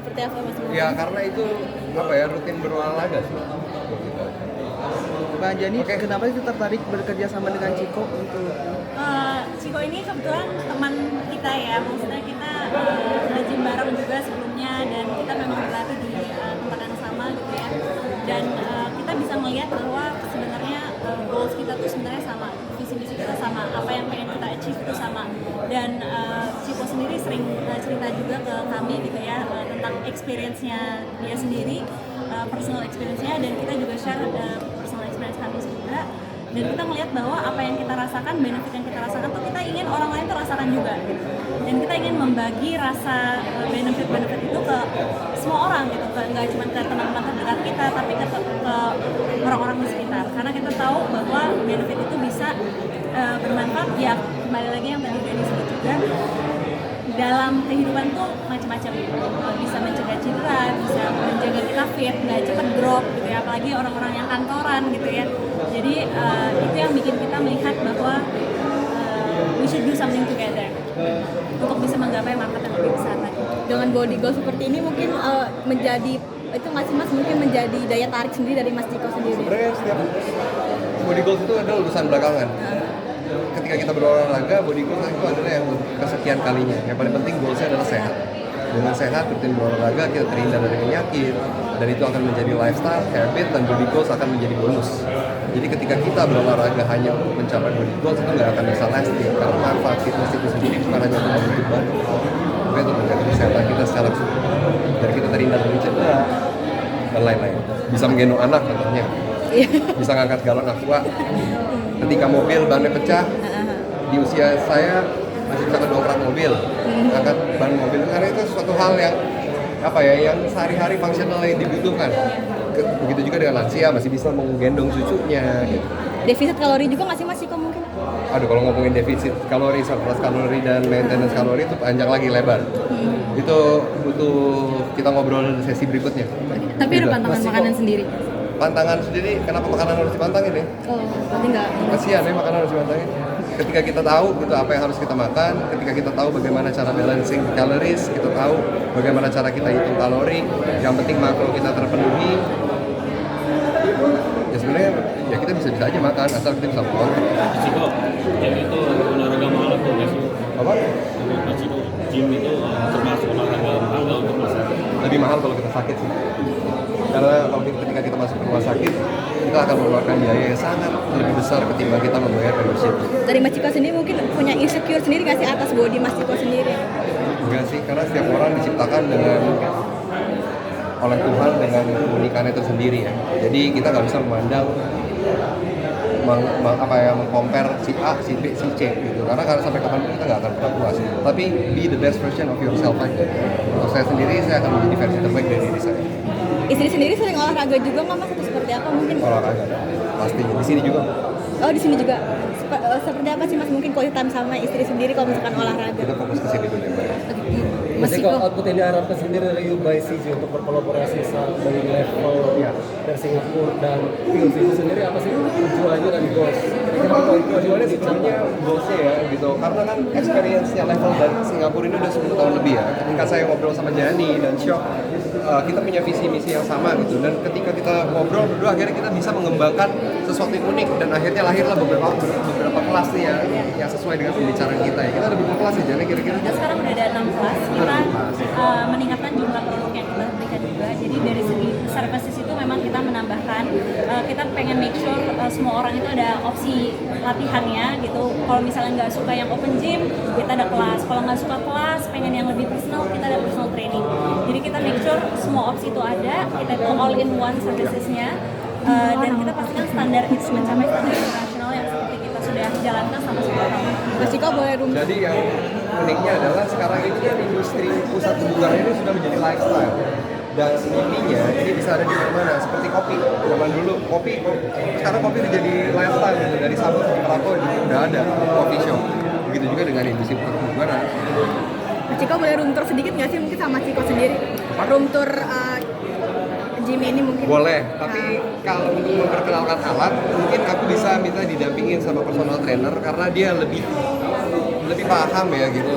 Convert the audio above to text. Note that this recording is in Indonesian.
seperti apa Mas? Ya karena itu rutin berolahraga sih. Mbak Jani, kenapa sih tertarik bekerja sama dengan Ciko untuk Ciko ini kebetulan teman kita ya, maksudnya kita nge-gym bareng juga sebelumnya dan kita memang berlatih di tempat yang sama gitu ya. Dan kita bisa melihat bahwa sebenarnya goals kita tuh sebenarnya sama, visi-misi kita sama, apa yang pengen kita achieve itu sama. Dan Ciko sendiri sering cerita juga ke kami gitu ya tentang experience-nya dia sendiri, personal experience-nya, dan kita juga share personal experience kami juga. Dan kita melihat bahwa apa yang kita rasakan, benefit yang kita rasakan tuh kita ingin orang lain tuh rasakan juga gitu. Dan kita ingin membagi rasa benefit-benefit itu ke semua orang gitu, nggak cuma ke teman-teman terdekat kita, tapi ke orang-orang di sekitar. Karena kita tahu bahwa benefit itu bisa bermanfaat, ya kembali lagi yang tadi Dani sebut juga, dalam kehidupan tuh macam-macam, bisa mencegah cedera, bisa menjaga kita fit, nggak cepet drop gitu ya, apalagi orang-orang yang kantoran gitu ya. Jadi itu yang bikin kita melihat bahwa we should do something together untuk bisa menggapai market yang lebih besar lagi. Dengan body goal seperti ini mungkin menjadi itu nggak sih Mas, mungkin menjadi daya tarik sendiri dari Mas Ciko sendiri? Sebenarnya setiap body goals itu adalah urusan belakangan. Ketika kita berolahraga, body goals itu adalah yang kesekian kalinya. Yang paling penting goalsnya adalah sehat. Dengan sehat, rutin berolahraga, kita terhindar dari penyakit, dan itu akan menjadi lifestyle, habit, dan body goals akan menjadi bonus. Jadi ketika kita berolahraga hanya untuk mencapai body goals, itu nggak akan bisa lasting, karena manfaat fitness itu sendiri bukan hanya untuk membentuk badan, tapi untuk menjaga kesehatan kita secara keseluruhan, dan kita terhindar dari cedera dan lain-lain. Bisa menggendong anak contohnya, bisa ngangkat galon aqua. Ketika mobil bannya pecah, di usia saya masih bisa ngedongkrak mobil, angkat ban mobil, karena itu suatu hal yang yang sehari-hari fungsional yang dibutuhkan. Begitu juga dengan lansia, masih bisa menggendong cucunya gitu. Defisit kalori juga nggak sih Mas Ciko mungkin? Aduh, kalau ngomongin defisit kalori, surplus kalori, dan maintenance kalori itu panjang lagi, lebar. Itu butuh kita ngobrol di sesi berikutnya. Tapi ada pantangan makanan sendiri? Pantangan sendiri, kenapa makanan harus dipantangin ya? Oh, berarti nggak? Kasihan ya makanan harus dipantangin. Ketika kita tahu gitu apa yang harus kita makan, ketika kita tahu bagaimana cara balancing calories, kita tahu bagaimana cara kita hitung kalori, yang penting makro kita terpenuhi. Ya sebenarnya ya kita bisa aja makan asal kita bisa makan. Ciko, gym itu olahraga mahal atau nggak sih? Apa? Ciko, gym itu termasuk olahraga mahal nggak untuk masyarakat? Lebih mahal kalau kita sakit sih. Karena kalau ketika kita masuk ke rumah sakit, kita akan mengeluarkan biaya yang sangat lebih besar ketimbang kita membayar membership. Dari Mas Ciko sendiri mungkin punya insecure sendiri nggak sih atas body Mas Ciko sendiri? Enggak sih, karena setiap orang diciptakan oleh Tuhan dengan keunikannya tersendiri ya. Jadi kita nggak bisa memandang mengcompare si A, si B, si C gitu. Karena sampai kapanpun kita nggak akan pernah puas. Tapi be the best version of yourself aja. Untuk saya sendiri, saya akan menjadi versi terbaik dari diri saya. Istri sendiri sering olahraga juga nggak Mas, atau seperti apa mungkin? Olahraga, pasti. Di sini juga. Oh, di sini juga. Seperti apa sih Mas mungkin quality time sama istri sendiri kalau misalkan olahraga? Kita fokus ke sini dulu ya, Mbak. Mas Jadi Ciko, kalau output yang diharapkan sendiri dari UBICG untuk berkolaborasi dari level dari Singapura dan Pills itu sendiri apa sih tujuannya dan goals? Tujuannya sebenarnya goalsnya ya gitu, karena kan experience-nya level dari Singapura ini udah 10 tahun lebih ya. Ketika saya ngobrol sama Jani dan Syok, kita punya visi misi yang sama gitu, dan ketika kita ngobrol berdua akhirnya kita bisa mengembangkan sesuatu yang unik, dan akhirnya lahirlah beberapa kelas nih yang sesuai dengan pembicaraan kita ya. Kita ada beberapa kelas ya Jani kira-kira? Kita sekarang udah ada 6 kelas, kita meningkatkan jumlah produk yang kita berikan juga. Jadi dari segi services itu memang kita menambahkan, kita pengen make sure semua orang itu ada opsi latihannya gitu. Kalau misalnya nggak suka yang open gym, kita ada kelas. Kalau nggak suka kelas, pengen yang lebih personal, kita ada personal training. Jadi kita make sure semua opsi itu ada, kita itu all in one servicesnya, dan kita pastikan standar itu mencapai standar internasional yang seperti kita sudah jalankan sama semua orang. Mas Ciko boleh room. Jadi yang uniknya adalah sekarang ini kan industri pusat kebugaran ini sudah menjadi lifestyle, dan intinya ini bisa ada di mana-mana, seperti kopi. Zaman dulu kopi, sekarang kopi udah jadi lifestyle gitu, dari Sabang sampai Merauke udah ada coffee shop. Begitu juga dengan industri pusat kebugaran. Mas Ciko boleh room tour sedikit nggak sih mungkin sama Ciko sendiri? Room tour gym ini mungkin? Boleh, tapi kalau untuk memperkenalkan alat, mungkin aku bisa minta didampingin sama personal trainer karena dia lebih paham ya gitu.